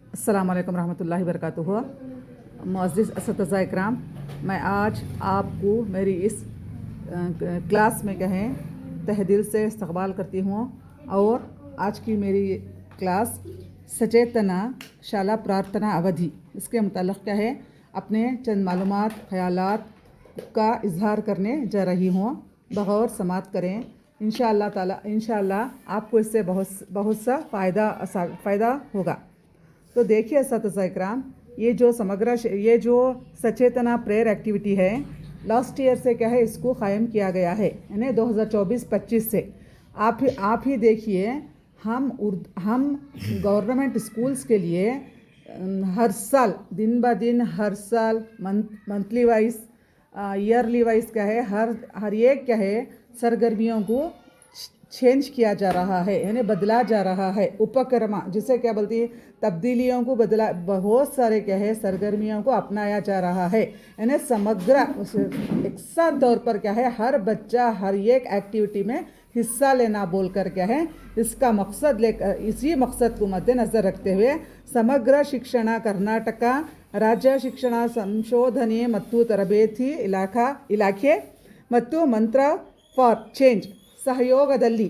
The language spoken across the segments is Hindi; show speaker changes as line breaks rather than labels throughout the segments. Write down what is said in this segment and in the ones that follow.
अस्सलाम वालेकुम रहमतुल्लाहि वबरकातुहू। मुअज़्ज़िज़ असतिज़ा इकराम, मैं आज आपको मेरी इस क्लास में कहें तहे दिल से इस्तक़बाल करती हूँ। और आज की मेरी क्लास सचेतना शाला प्रार्थना अवधि, इसके मुताल्लिक़ क्या है अपने चंद मालूमात ख़यालात का इजहार करने जा रही हूँ। बग़ौर समात करें। इंशाअल्लाह आपको इससे बहुत सा फ़ायदा होगा। तो देखिए असतिज़ा इकराम, ये जो सचेतना प्रेयर एक्टिविटी है, लास्ट ईयर से क्या है इसको क़ायम किया गया है, यानी 2024-25 से। आप ही देखिए, हम गवर्नमेंट स्कूल्स के लिए हर साल दिन ब दिन, हर साल मंथली वाइज, ईयरली वाइज क्या है हर एक क्या है सरगर्मियों को चेंज किया जा रहा है, यानी बदला जा रहा है। उपक्रमा जिसे क्या बोलती है, तब्दीलियों को बदला, बहुत सारे क्या है सरगर्मियों को अपनाया जा रहा है। यानी समग्र एकसार तौर पर क्या है हर बच्चा हर एक एक्टिविटी में हिस्सा लेना बोलकर क्या है इसका मकसद लेकर, इसी मकसद को मद्देनज़र रखते हुए समग्र शिक्षण कर्नाटक राज्य शिक्षण संशोधने मत्तु तरಬೇತಿ ಇಲಾಖೆ ಮತ್ತು ಮಂತ್ರ ಫಾರ್ चेंज सहयोगदल्ली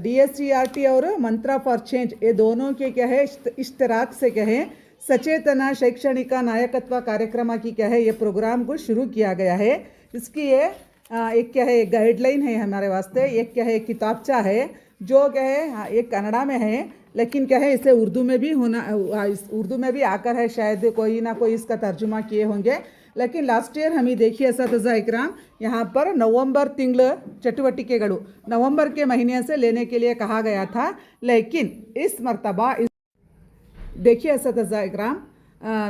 DSCRT और मंत्रा फॉर चेंज, ये दोनों के क्या है इश्तराक से क्या है सचेतना शैक्षणिक नायकत्व कार्यक्रम की क्या है ये प्रोग्राम को शुरू किया गया है। इसकी ये एक क्या है गाइडलाइन है हमारे वास्ते। एक क्या है किताबचा है जो क्या है एक कन्नड़ा में है, लेकिन क्या है इसे उर्दू में भी उर्दू में भी आकर है, शायद कोई ना कोई इसका तर्जुमा किए होंगे। लेकिन लास्ट ईयर हमें देखिए असतिज़ा इकराम, यहाँ पर नवंबर तिंगल चटुवटिकेगळु नवंबर के महीने से लेने के लिए कहा गया था, लेकिन इस मर्तबा देखिए असतिज़ा इकराम,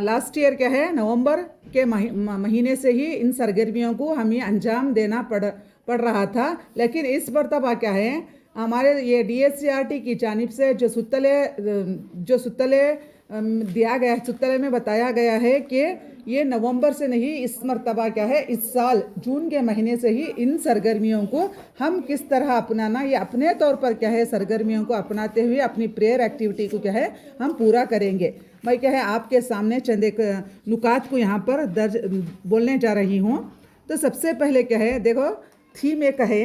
लास्ट ईयर क्या है नवंबर के महीने से ही इन सरगर्मियों को हमें अंजाम देना पड़ रहा था। लेकिन इस मर्तबा क्या है हमारे ये DSCRT की जानिब से जो सुतले दिया गया, सुतले में बताया गया है कि ये नवंबर से नहीं, इस मर्तबा क्या है इस साल जून के महीने से ही इन सरगर्मियों को हम किस तरह अपनाना, ये अपने तौर पर क्या है सरगर्मियों को अपनाते हुए अपनी प्रेयर एक्टिविटी को क्या है हम पूरा करेंगे। मैं क्या है आपके सामने चंद एक नुकात को यहाँ पर दर्ज बोलने जा रही हूँ। तो सबसे पहले क्या है देखो, थीम एक है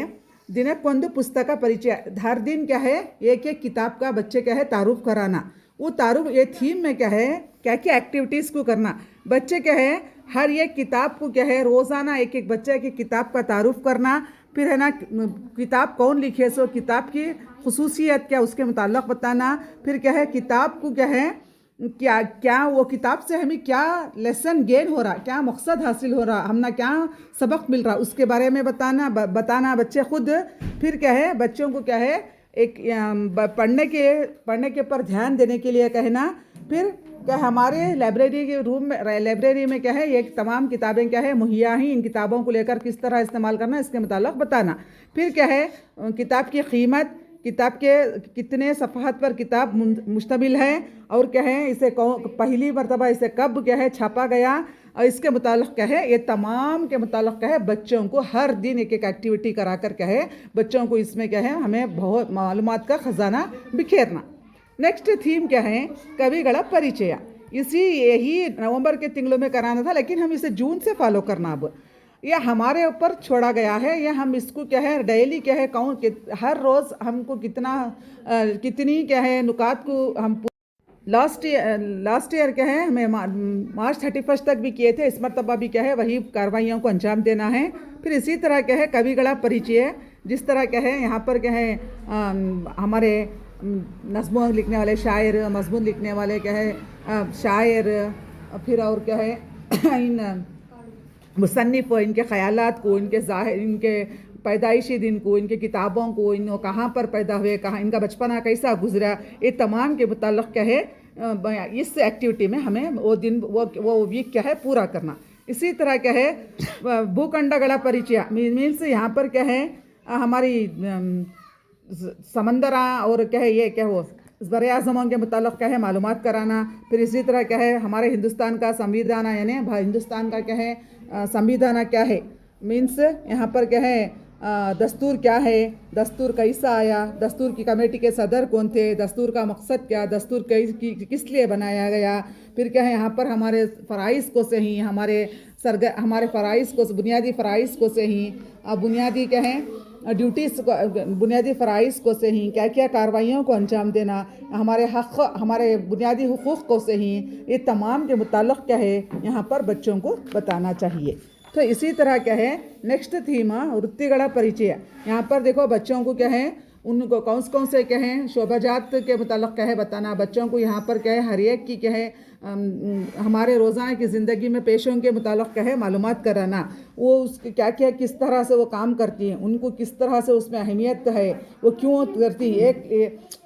दिनक्कोंदु पुस्तक परिचय। हर दिन क्या है एक एक किताब का बच्चे क्या है तारुफ कराना। वो तारुफ ये थीम में क्या है क्या क्या एक्टिविटीज़ को करना, बच्चे क्या है हर एक किताब को क्या है रोज़ाना एक एक बच्चे की किताब का तारुफ करना। फिर है ना किताब कौन लिखे, सो किताब की खुसूसियत क्या उसके मुताल्लिक़ बताना। फिर क्या है किताब को क्या है क्या वो किताब से हमें क्या लेसन गेन हो रहा, क्या मकसद हासिल हो रहा, हमना क्या सबक मिल रहा, उसके बारे में बताना बच्चे खुद। फिर क्या है बच्चों को क्या है एक पढ़ने के पर ध्यान देने के लिए कहना। फिर क्या हमारे लाइब्रेरी में क्या है ये तमाम किताबें क्या है मुहैया ही, इन किताबों को लेकर किस तरह इस्तेमाल करना इसके मुताल्लिक़ बताना। फिर क्या है किताब की कीमत, किताब के कितने सफ़हात पर किताब मुश्तमिल है, और क्या है इसे पहली मरतबा इसे कब क्या है छापा गया, और इसके मुताल्लिक़ क्या है ये तमाम के मुताल्लिक़ क्या है बच्चों को हर दिन एक एक एक्टिविटी करा कर क्या है बच्चों को इसमें क्या है हमें बहुत मालूमात का ख़जाना बिखेरना। नेक्स्ट थीम क्या है कविಗಳ परिचय। यही नवंबर के तिंगलों में कराना था, लेकिन हम इसे जून से फॉलो करना अब यह हमारे ऊपर छोड़ा गया है। यह हम इसको क्या है डेली क्या है हर रोज़ हमको कितनी क्या है नुकात को हम लास्ट ईयर क्या है हमें मार्च 31 तक भी किए थे, इस मरतबा भी क्या है वही कार्रवाइयों को अंजाम देना है। फिर इसी तरह क्या है कविಗಳ परिचय, जिस तरह क्या है यहाँ पर क्या है हमारे नज़्मों लिखने वाले शायर, मज़मून लिखने वाले क्या है शायर, फिर और क्या है इन मुसन्निफ़ इनके ख़यालात को, इनके पैदाइशी दिन को, इनके किताबों को, इन कहाँ पर पैदा हुए, कहाँ इनका बचपना कैसा गुजरा, ये तमाम के मुताल्लिक़ क्या है इस एक्टिविटी में हमें वो दिन वो वीक क्या है पूरा करना। इसी तरह क्या है भूखंडಗಳ परिचय मीन्स यहाँ पर क्या है हमारी समंदरा और क्या है ये क्या हो बर-ए-आज़मों के मुताल्लिक़ क्या है मालूमात कराना। फिर इसी तरह क्या है हमारे हिंदुस्तान का संविधान, यानी हिंदुस्तान का क्या है संविधान क्या है मीन्स यहाँ पर क्या है दस्तूर क्या है, दस्तूर कैसा आया, दस्तूर की कमेटी के सदर कौन थे, दस्तूर का मकसद क्या, दस्तूर किस लिए बनाया गया, फिर क्या है यहाँ पर हमारे फ़राइज़ को से ही हमारे फ़राइज़ को बुनियादी फ़राइज़ को से ही बुनियादी क्या है ड्यूटीज़ को बुनियादी फ़राइज़ को से ही क्या क्या कार्रवाइयों को अंजाम देना, हमारे हक़ हमारे बुनियादी हुकूक़ को से ही ये तमाम के मुताल्लिक़ क्या है यहाँ पर बच्चों को बताना चाहिए। तो इसी तरह क्या है नेक्स्ट थीम वृत्तिगढ़ परिचय। यहाँ पर देखो बच्चों को क्या है उनको कौन से क्या है शोभाजात के मुताल्लिक़ क्या है बताना, बच्चों को यहाँ पर क्या है हर एक की क्या है हमारे रोज़ाना की ज़िंदगी में पेशों के मुताल्लिक़ क्या है मालूमात कराना, वो उसके क्या क्या किस तरह से वो काम करती हैं, उनको किस तरह से उसमें अहमियत है, वो क्यों करती है,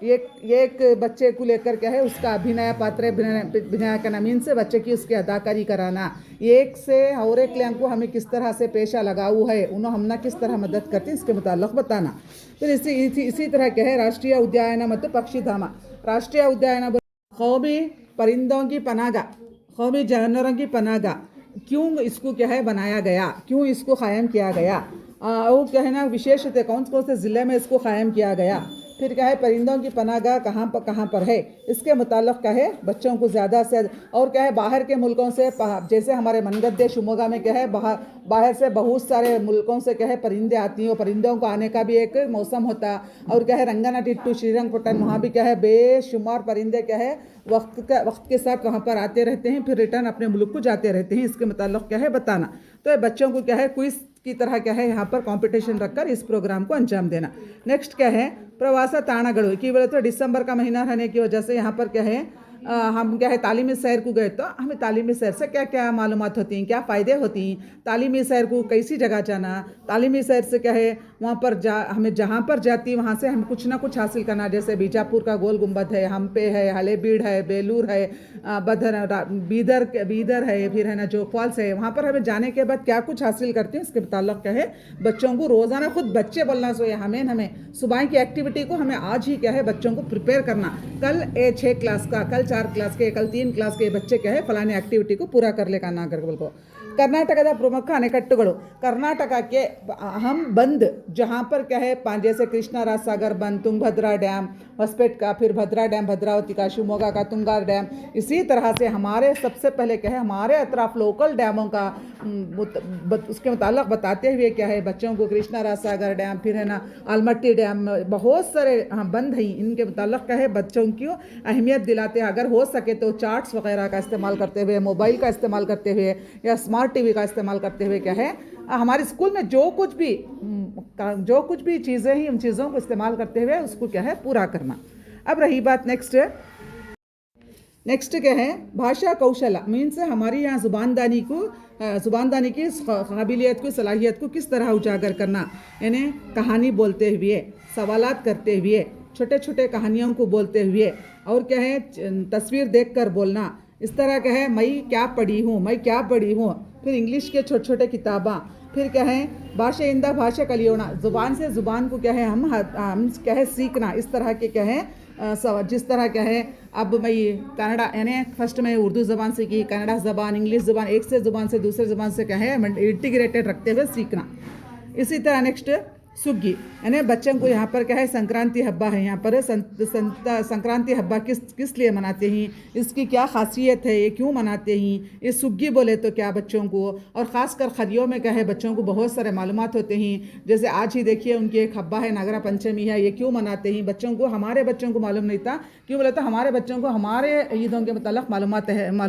एक बच्चे को लेकर क्या है उसका अभिनय पात्र बिना का नमीन से बच्चे की उसकी अदाकारी कराना, एक से और एक लिंग को हमें किस तरह से पेशा लगाऊ है, उन्हें हमने किस तरह मदद करती है इसके मुताल्लिक़ बताना। फिर इसी तरह क्या है राष्ट्रीय उद्यान ಮತ್ತು पक्षीधाम। राष्ट्रीय उद्यान कौमी परिंदों की पनाहगाह, कौमी जानवरों की पनाहगाह, क्यों इसको क्या है बनाया गया, क्यों इसको क़ायम किया गया, वो क्या है ना विशेषता कौन से ज़िले में इसको क़ायम किया गया, फिर क्या है परिंदों की पनाहगाह कहाँ पर है, इसके मुताल्लिक़ क्या है बच्चों को ज़्यादा से और क्या है बाहर के मुल्कों से जैसे हमारे मनगद्दे शिमोगा में क्या है बाहर से बहुत सारे मुल्कों से क्या है परिंदे आती हैं, वो परिंदों को आने का भी एक मौसम होता है, और क्या है रंगनातिट्टू श्रीरंगपट्टन वहाँ भी क्या है बेशुमार परिंदे क्या है वक्त के साथ वहाँ पर आते रहते हैं, फिर रिटर्न अपने मुल्क को जाते रहते हैं, इसके मुताल्लिक़ क्या है बताना। तो बच्चों को क्या है क्विज़ की तरह क्या है यहाँ पर कंपटीशन रखकर इस प्रोग्राम को अंजाम देना। नेक्स्ट क्या है प्रवास ताणगढ़ की बोले तो दिसंबर का महीना रहने की वजह से यहाँ पर क्या है हम क्या है तालीमी सैर को गए तो हमें तालीमी सैर से क्या क्या मालूमात होती हैं, क्या फ़ायदे होती हैं, तालीमी सैर को कैसी जगह जाना, तालीमी सैर से क्या है वहाँ पर हमें जहाँ पर जाती वहाँ से हम कुछ ना कुछ हासिल करना, जैसे बीजापुर का गोल गुंबद है, हम्पे है, हलेबीड है, बेलूर है, बीदर है, फिर है ना जोग फॉल्स है, वहाँ पर हमें जाने के बाद क्या कुछ हासिल करते हैं इसके मुताल्लिक़ क्या है बच्चों को रोज़ाना खुद बच्चे बोलना सो हमें सुबह की एक्टिविटी को हमें आज ही क्या है बच्चों को प्रिपेयर करना, कल 6 क्लास का, कल 4 क्लास के, कल 3 क्लास के बच्चे क्या है फलानी एक्टिविटी को पूरा कर लेगा ना करके बोल। कर्नाटकದ ಪ್ರಮುಖ ಅಣೆಕಟ್ಟುಗಳು कर्नाटक के अहम बंद जहाँ पर क्या है जैसे कृष्णा राज सागर बंद, तुंगभद्रा डैम हॉस्पेट का, फिर भद्रा डैम भद्रावती का, शिवमोगा का तुंगा डैम, इसी तरह से हमारे सबसे पहले क्या है हमारे अतराफ लोकल डैमों का उसके मुताल्लिक़ बताते हुए क्या है बच्चों को कृष्णा राज सागर डैम, फिर है ना आलमट्टी डैम, बहुत सारे बंद हैं, इनके मुताल्लिक़ क्या है बच्चों की अहमियत दिलाते हैं। अगर हो सके तो चार्ट्स वगैरह का इस्तेमाल करते हुए, मोबाइल का इस्तेमाल करते हुए या स्मार्ट टीवी का इस्तेमाल करते हुए क्या है हमारे स्कूल में जो कुछ भी चीज़ें हैं उन चीज़ों को इस्तेमाल करते हुए उसको क्या है पूरा करना। अब रही बात नेक्स्ट क्या है भाषा कौशल मीन्स हमारी यहाँ ज़ुबानदानी की काबिलियत को सलाहियत को किस तरह उजागर करना, यानी कहानी बोलते हुए, सवालात करते हुए, छोटे छोटे कहानियों को बोलते हुए, और क्या है तस्वीर देखकर बोलना, इस तरह क्या है मैं क्या पढ़ी हूँ, फिर इंग्लिश के छोटे छोटे किताबा, फिर क्या है भाषाइंदा भाषा कलियोना, ज़ुबान से ज़ुबान को क्या है हम क्या है सीखना, इस तरह के क्या है जिस तरह क्या है अब मैं कन्नड़ा यानी फर्स्ट में उर्दू ज़बान सीखी, कन्नड़ा ज़बान, इंग्लिश ज़बान, एक से ज़ुबान से दूसरे ज़बान से क्या है इंटीग्रेटेड रखते हुए सीखना। इसी तरह नेक्स्ट सुग्गी यानी बच्चों को यहाँ पर क्या है संक्रांति हब्बा है, यहाँ पर संक्रांति हब्बा किस लिए मनाते हैं, इसकी क्या खासियत है, ये क्यों मनाते हैं, ये सुग्गी बोले तो क्या बच्चों को, और ख़ासकर खरियों में क्या है बच्चों को बहुत सारे मालूमात होते हैं, जैसे आज ही देखिए उनकी एक हब्बा है नागरा पंचमी है, ये क्यों मनाते हैं बच्चों को, हमारे बच्चों को मालूम नहीं था, क्यों बोले तो हमारे बच्चों को हमारे ईदों के मतलब मालूम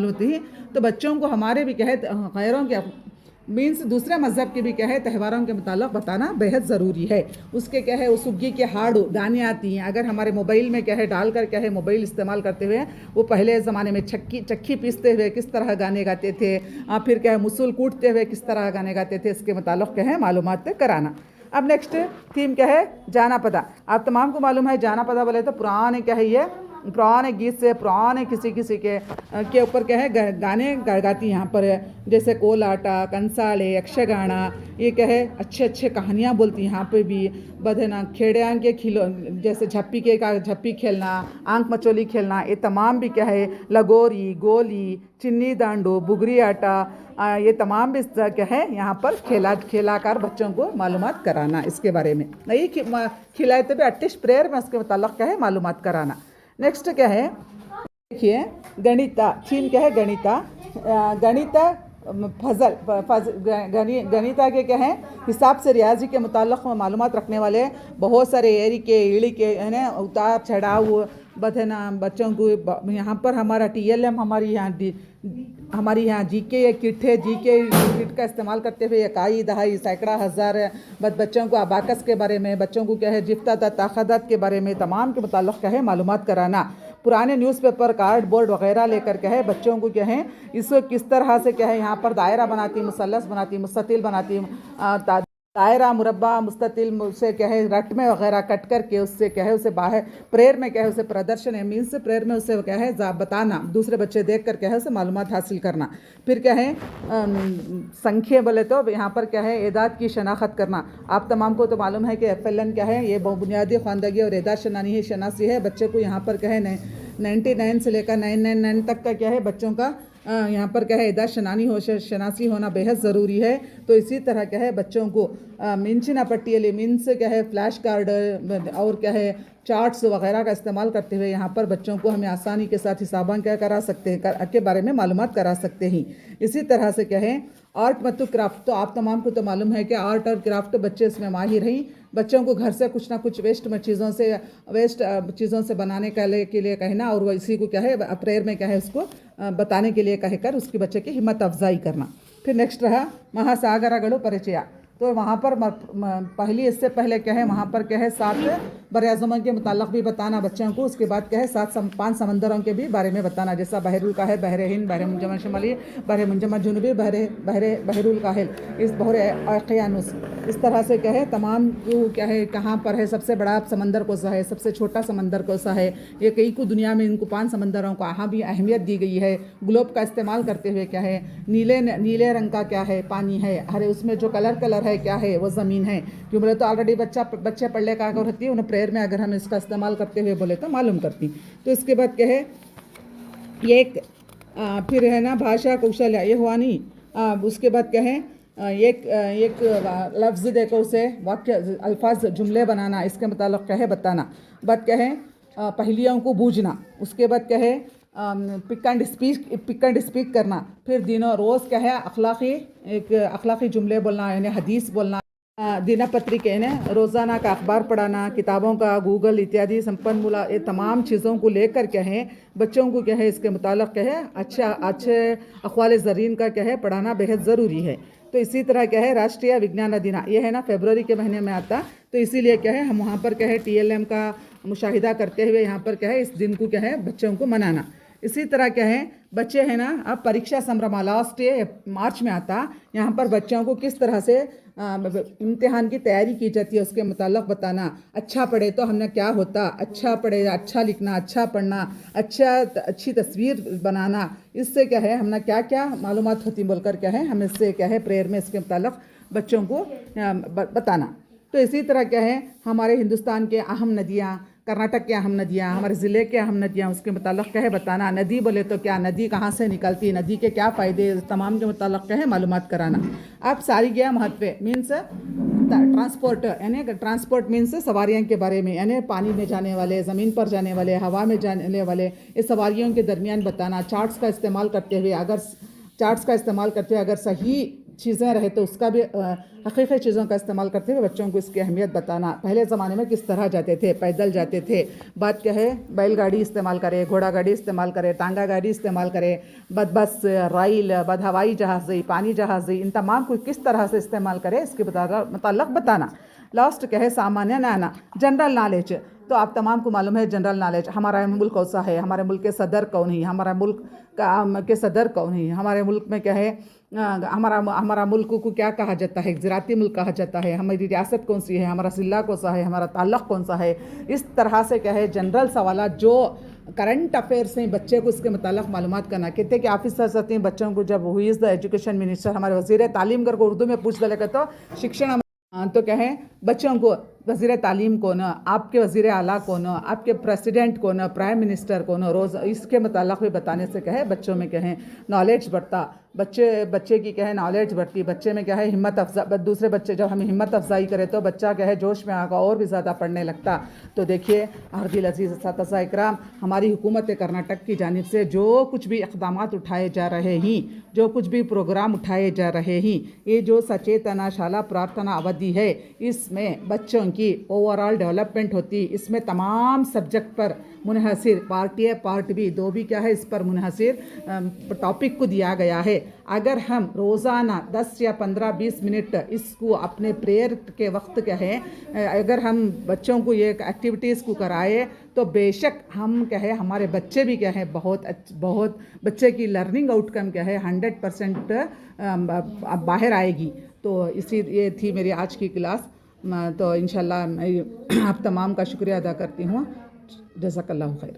होती है, तो बच्चों को हमारे भी क्या है गैरों के मीन्स दूसरे मज़हब के भी क्या है त्योहारों के मुताल्लिक़ बताना बेहद ज़रूरी है। उसके क्या है उस सुग्गी के हाड़ गाने आती हैं, अगर हमारे मोबाइल में क्या है डालकर क्या है मोबाइल इस्तेमाल करते हुए वो पहले ज़माने में चक्की पीसते हुए किस तरह गाने गाते थे, फिर क्या है मुसल कूटते हुए किस तरह गाने गाते थे, इसके मुताल्लिक़ क्या है मालूमात कराना। अब नेक्स्ट थीम क्या है जानापदा। आप तमाम को मालूम है जानापदा बोले तो पुराने क्या है ये पुराने गीत से पुराने किसी किसी के ऊपर क्या है गाने गाती यहाँ पर है, जैसे कोलाटा, कंसाले, यक्षगाना, ये क्या है अच्छे अच्छे कहानियाँ बोलती यहाँ पे भी। बधना खेड़िया के खिलो जैसे झप्पी खेलना, आंख मचोली खेलना, ये तमाम भी क्या है, लगोरी, गोली, चिन्नी दांडू, बुगरी आटा, ये तमाम भी क्या है यहाँ पर खेलाकार बच्चों को मालूमात कराना इसके बारे में। नहीं खिलाए तो भी एटलीस्ट प्रेयर में उसके मुताल्लिक़ क्या है मालूमात कराना। नेक्स्ट क्या है देखिए, गणिता, थीम क्या है गणिता। गणिता गणिता के क्या है हिसाब से रियाजी के मुताल्लिक़ मालूमात रखने वाले बहुत सारे एरी के इड़ी के है ना उतार चढ़ाव बधना बच्चों को। यहाँ पर हमारा TLM हमारी यहाँ जीके या किट है, जीके किट का इस्तेमाल करते हुए इकाई दहाई सैकड़ा हज़ार बच्चों को अबाकस के बारे में, बच्चों को क्या है जिफ्ता ताक़दात के बारे में तमाम के मुताल्लिक़ क्या है मालूमात कराना। पुराने न्यूज़पेपर, कार्ड बोर्ड वगैरह लेकर क्या है बच्चों को क्या है इसको किस तरह से क्या है यहाँ पर दायरा बनाती, मुसल्लस बनाती, मुस्ततिल बनाती, दायरा, मुरब्बा, मुस्ततिल उससे क्या है रट में वगैरह कट करके उससे क्या है उसे बाहर प्रेयर में क्या है उसे प्रदर्शन है मीन्स प्रेयर में उसे क्या है बताना, दूसरे बच्चे देख कर क्या है उसे मालूमात हासिल करना। फिर क्या है संख्या बोले तो यहाँ पर क्या है एदाद की शनाख्त करना। आप तमाम को तो मालूम है कि FLN क्या है, ये बुनियादी ख़वानदगी और एदाद शनासी है। बच्चे को यहाँ पर क्या है 99 से लेकर 999 तक का क्या है बच्चों का यहाँ पर क्या है एदाद शनासी होना बेहद ज़रूरी है। तो इसी तरह क्या है बच्चों को मिंचिना पट्टियली मीन्स क्या है फ्लैश कार्ड और क्या है चार्ट्स वगैरह का इस्तेमाल करते हुए यहाँ पर बच्चों को हमें आसानी के साथ हिसाबान क्या करा सकते हैं के बारे में मालूमात करा सकते हैं। इसी तरह से क्या है आर्ट मतलब क्राफ्ट, तो आप तमाम को तो मालूम है कि आर्ट और क्राफ्ट बच्चे इसमें माहिर हैं। बच्चों को घर से कुछ ना कुछ वेस्ट चीज़ों से बनाने के लिए कहना और वो इसी को क्या है प्रेयर में क्या है उसको बताने के लिए कहकर उसकी बच्चे की हिम्मत अफजाई करना। फिर नेक्स्ट रहा महासागरगलु परिचय। तो वहाँ पर पहली इससे पहले क्या है वहाँ पर क्या है 7 बर-ए-ज़मीन के मुताल्लिक़ भी बताना बच्चों को। उसके बाद क्या है 5 समंदरों के भी बारे में बताना, जैसा बहरुल काहिल, बहर हिंद, बहर मुंजमर शुमाली, बहर मुंजमर जुनूबी, बहरुल काहिल, इस बहर उक़यानुस, इस तरह से क्या है तमाम क्या है कहाँ पर है सबसे बड़ा समंदर कौन सा है, सबसे छोटा समंदर कौन सा है। ये कई को दुनिया में इनको 5 समंदरों को यहाँ भी अहमियत दी गई है। ग्लोब का इस्तेमाल करते हुए क्या है नीले रंग का क्या है पानी है, हरे उसमें जो कलर है क्या है वो ज़मीन है। क्यों बोले तो ऑलरेडी बच्चे पढ़ ले का होती है उन्हें प्रेयर में अगर हम इसका इस्तेमाल करते हुए बोले तो मालूम करती। तो इसके बाद क्या है ये एक फिर है ना भाषा कौशल ये हुआ नहीं। उसके बाद क्या है एक लफ्ज़ देखो उसे वाक्य अल्फाज जुमले बनाना, इसके मुताल्लिक़ क्या है बताना। बाद क्या है पहेलियों को बूझना। उसके बाद क्या है पिक एंड स्पीक करना। फिर दिनों रोज़ क्या है अखलाक़ी जुमले बोलना यानी हदीस बोलना। दिना पत्रिका यानी रोज़ाना का अखबार पढ़ाना, किताबों का गूगल इत्यादि संपन्नमूला ये तमाम चीज़ों को लेकर क्या है बच्चों को क्या है इसके मुताल्लिक़ क्या है अच्छे अक़वाल ज़रीन का क्या है पढ़ाना बेहद ज़रूरी है। तो इसी तरह क्या है राष्ट्रीय विज्ञान दिन ये है ना फरवरी के महीने में आता, तो इसीलिए क्या है हम वहाँ पर क्या है TLM का मुशाहिदा करते हुए यहाँ पर क्या है इस दिन को क्या है बच्चों को मनाना। इसी तरह क्या है बच्चे हैं ना अब परीक्षा संभ्रमा लास्ट मार्च में आता, यहाँ पर बच्चों को किस तरह से इम्तिहान की तैयारी की जाती है उसके मुताल्लिक़ बताना। अच्छा पढ़े तो हमने क्या होता, अच्छा पढ़े, अच्छा लिखना, अच्छा पढ़ना, अच्छी तस्वीर बनाना, इससे क्या है हमने क्या क्या मालूमात होती बोलकर क्या है हम इससे क्या है प्रेयर में इसके मुताल्लिक़ बच्चों को बताना। तो इसी तरह क्या है हमारे हिंदुस्तान के अहम नदियाँ, कर्नाटक के अहम नदियाँ, हमारे ज़िले के अहम नदियाँ, उसके मुताल्लिक़ क्या है बताना। नदी बोले तो क्या नदी कहाँ से निकलती, नदी के क्या फ़ायदे, तमाम के मुताल्लिक़ क्या है मालूमात कराना। अब सारी गया महत्व मीन्स ट्रांसपोर्ट यानी ट्रांसपोर्ट मीन्स सवारियों के बारे में यानी पानी में जाने वाले, ज़मीन पर जाने वाले, हवा में जाने वाले इस सवारियों के दरमियान बताना। चार्ट्स का इस्तेमाल करते हुए अगर सही चीज़ें रहे तो उसका भी हकीकी चीज़ों का इस्तेमाल करते हुए बच्चों को इसकी अहमियत बताना। पहले ज़माने में किस तरह जाते थे, पैदल जाते थे। बात क्या है बैलगाड़ी इस्तेमाल करे, घोड़ा गाड़ी इस्तेमाल करे, टांगा गाड़ी इस्तेमाल करे, बस रेल, हवाई जहाज़, पानी जहाज़, इन तमाम को किस तरह से इस्तेमाल करे इसके मुताल्लिक़ बताना। लास्ट क्या है सामान्य नाना जनरल नॉलेज। तो आप तमाम को मालूम है जनरल नॉलेज हमारा मुल्क कौन सा है, हमारे मुल्क के सदर कौन है, हमारा मुल्क के सदर कौन है, हमारे मुल्क में क्या है हमारा मुल्क को क्या कहा जाता है, ज़राती मुल्क कहा जाता है, हमारी रियासत कौन सी है, हमारा ज़िला कौन सा है, हमारा ताल्लुक़ कौन सा है। इस तरह से क्या है जनरल सवाल जो करंट अफेयर्स हैं बच्चे को उसके मुताल्लिक़ मालूमात करना। कहते कि ऑफिसर्स आते हैं बच्चों को, जब हुई इज़ द एजुकेशन मिनिस्टर हमारे वज़ीर तालीम कर को उर्दू में पूछ डाले तो शिक्षण तो कहें बच्चों को वज़ीर तालीम कौन, आपके वज़ीर आला कौन, आपके प्रेसिडेंट कौन, प्राइम मिनिस्टर कौन, रोज़ इसके मुताल्लिक़ भी बताने से कहे बच्चों में कहें नॉलेज बढ़ता, बच्चे की कहे नॉलेज बढ़ती, बच्चे में क्या है हिम्मत अफजा, दूसरे बच्चे जब हम हिम्मत अफजाई करें तो बच्चा क्या है जोश में आगा और भी ज़्यादा पढ़ने लगता। तो देखिए अर्दिल अज़ीज़ असातिज़ा इकराम, हमारी हुकूमत कर्नाटक की जानिब से जो कुछ भी इक़दामात उठाए जा रहे हैं, जो कुछ भी प्रोग्राम उठाए जा रहे हैं, ये जो सचेतना शाला प्रार्थना अवधि है इसमें बच्चों की ओवरऑल डेवलपमेंट होती, इसमें तमाम सब्जेक्ट पर मुनहसिर पार्ट ए पार्ट बी दो भी क्या है इस पर मुनहसिर टॉपिक को दिया गया है। अगर हम रोज़ाना 10 या 15-20 मिनट इसको अपने प्रेयर के वक्त क्या है अगर हम बच्चों को ये एक्टिविटीज़ को कराए तो बेशक हम क्या है हमारे बच्चे भी क्या है बहुत बच्चे की लर्निंग आउटकम क्या है 100% बाहर आएगी। तो इसी ये थी मेरी आज की क्लास। तो इंशाल्लाह मैं आप तमाम का शुक्रिया अदा करती हूँ। जज़ाकल्लाहु खैर।